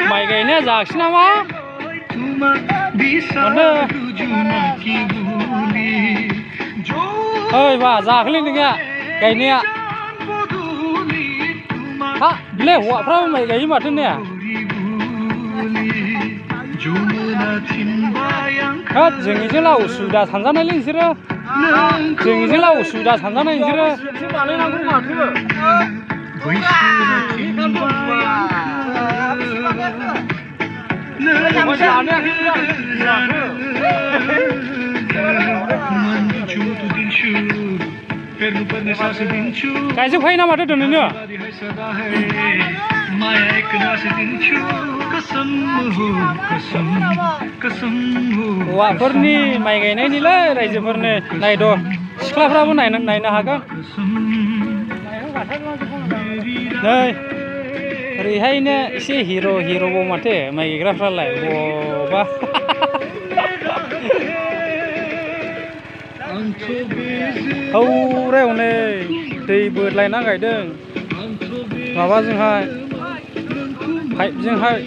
माइ गायनाया जागोन नामा? मानो? ओइ बा जाखोलै नोंनिया गायनाया हा बेलाय हौवाफ्राबो माइ गायो माथो ने हाब जोंनिजों ला उसुबिदा सानजानायलै नोंसोरो जोंनिजों ला उसुबिदा सानजानाय नोंसोरो बानायनांगौ माथो गायजोबखायो ना माथो दोनैनो हौवाफोरनि माइ गायनायनिलै रायजोफोरनो नायद' सिख्लाफ्राबो नायनो हागोन नै ओरैहायनो एसे हिर'बाव माथो माइ गायग्राफ्रालाय बबा हौरायाव नै दै बोदलायना गायदों माबाजोंहाय पाइपजोंहाय